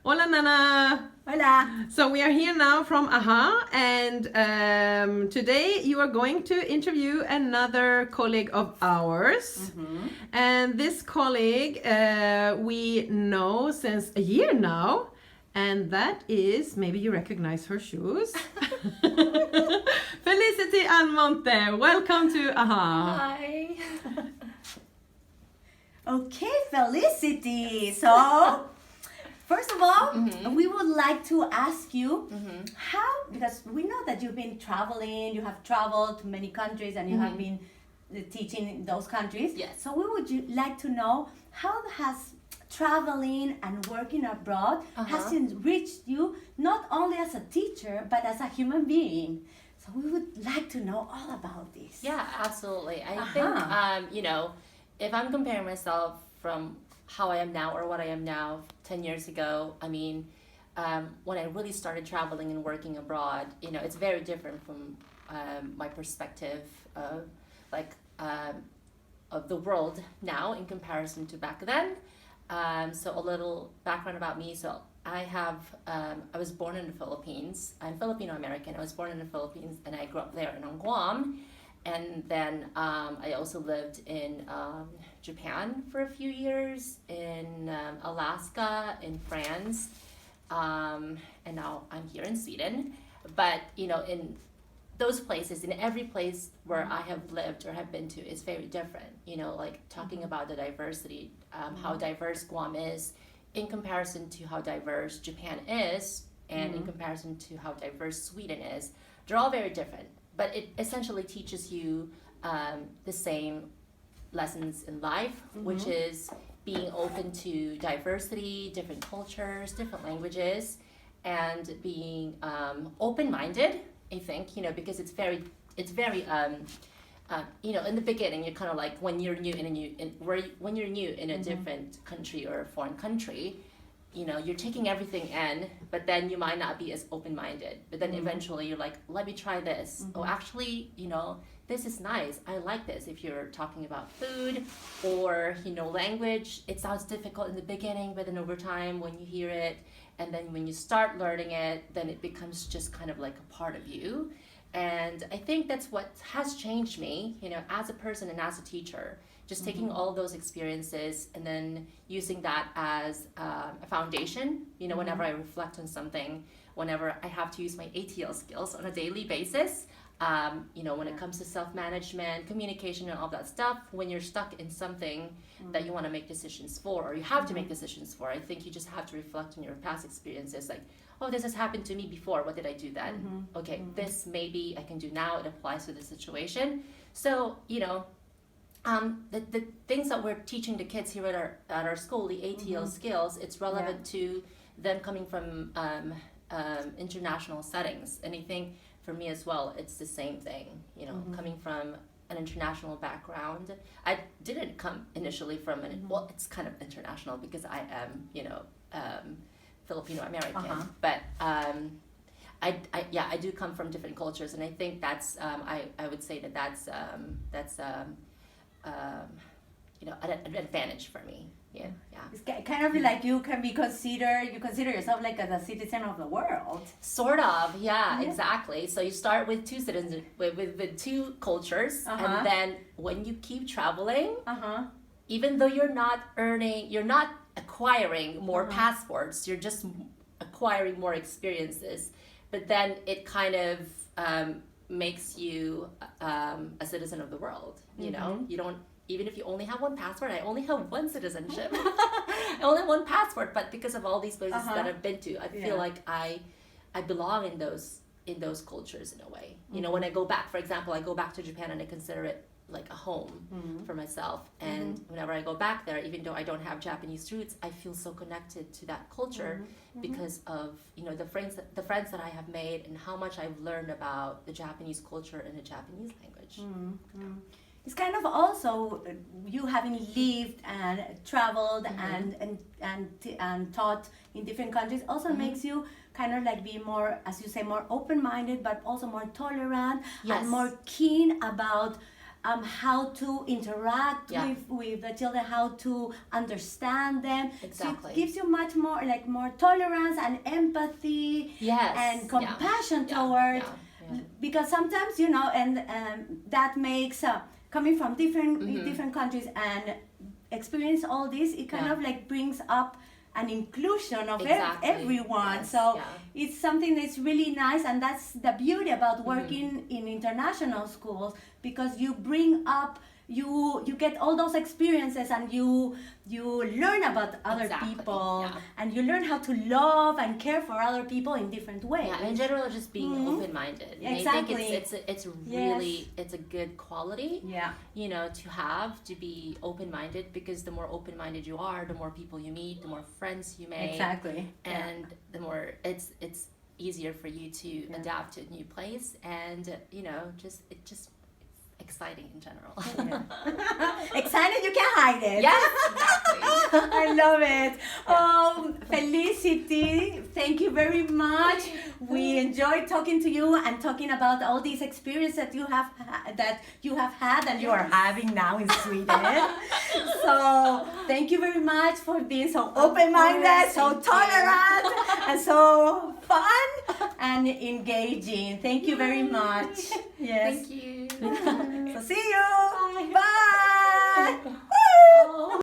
Hola, Nana. Hola. So we are here now from AHA, and today you are going to interview another colleague of ours. And this colleague we know since a year now, and that is, maybe you recognize her shoes. Felicity Almonte, welcome to AHA. Hi. Okay, Felicity. So, first of all, we would like to ask you how, because we know that you've been traveling, you have traveled to many countries and you have been teaching in those countries. Yes. So we would like to know how has traveling and working abroad has enriched you, not only as a teacher, but as a human being. So we would like to know all about this. Yeah, absolutely. I think, if I'm comparing myself from how I am now or what I am now 10 years ago, I mean, when I really started traveling and working abroad, it's very different from my perspective of of the world now in comparison to back then. So a little background about me. So I was born in the Philippines. I'm Filipino American. I was born in the Philippines and I grew up there in Guam. And then I also lived in Japan for a few years, in Alaska, in France, and now I'm here in Sweden. But in those places, in every place where I have lived or have been to, is very different. Like talking about the diversity, how diverse Guam is in comparison to how diverse Japan is, and in comparison to how diverse Sweden is. They're all very different. But it essentially teaches you the same lessons in life, which is being open to diversity, different cultures, different languages, and being open-minded. I think because it's very in the beginning you're kind of like when you're new when you're new in a different country or a foreign country. You're taking everything in, but then you might not be as open-minded. But then eventually you're like, let me try this. Oh, actually, this is nice. I like this. If you're talking about food or, language, it sounds difficult in the beginning, but then over time when you hear it, and then when you start learning it, then it becomes just kind of like a part of you. And I think that's what has changed me, as a person and as a teacher. Just taking all those experiences and then using that as a foundation, whenever I reflect on something, whenever I have to use my ATL skills on a daily basis, when it comes to self-management, communication and all that stuff, when you're stuck in something that you want to make decisions for, or you have to make decisions for, I think you just have to reflect on your past experiences, like, oh, this has happened to me before, what did I do then? Okay, this maybe I can do now, it applies to the situation. So, the things that we're teaching the kids here at our school, the ATL skills, it's relevant to them coming from international settings. And I think for me as well, it's the same thing, coming from an international background. I didn't come initially from well, it's kind of international because I am, Filipino American, but I do come from different cultures, and I think that's I would say that's an advantage for me. Yeah. It's kind of like you consider yourself like as a citizen of the world. Sort of, yeah. Exactly. So you start with two citizens, with two cultures, and then when you keep traveling, even though you're not acquiring more passports, you're just acquiring more experiences, but then it kind of makes you a citizen of the world. You don't, even if you only have one passport. I only have one citizenship. I only have one passport, but because of all these places that I've been to, I feel like I belong in those cultures in a way. When I go back, for example, I go back to Japan and I consider it like a home for myself, and whenever I go back there, even though I don't have Japanese roots, I feel so connected to that culture because of the friends that I have made and how much I've learned about the Japanese culture and the Japanese language. It's kind of also you having lived and traveled and taught in different countries also makes you kind of like be more, as you say, more open-minded, but also more tolerant and more keen about how to interact Yeah. with the children, how to understand them. Exactly. So it gives you much more more tolerance and empathy Yes. and compassion Yeah. toward. Yeah. Because sometimes and that makes coming from different countries and experience all this, it kind of brings up an inclusion of Exactly. everyone. Yes. So Yeah. it's something that's really nice, and that's the beauty about working in international schools, because you bring up you get all those experiences, and you learn about other Exactly, people, yeah. and you learn how to love and care for other people in different ways. Yeah, in general, just being open-minded. And Exactly. I think it's really it's a good quality. Yeah. To have, to be open-minded, because the more open-minded you are, the more people you meet, the more friends you make, Exactly. and the more it's easier for you to adapt to a new place, and just exciting in general. Excited, you can hide it. Yes, exactly. I love it. Felicity, thank you very much. We enjoyed talking to you and talking about all these experiences that you have had and you are having now in Sweden. So thank you very much for being so open-minded, so tolerant, and so fun and engaging. Thank you very much. Yes. Thank you. So see you. Bye.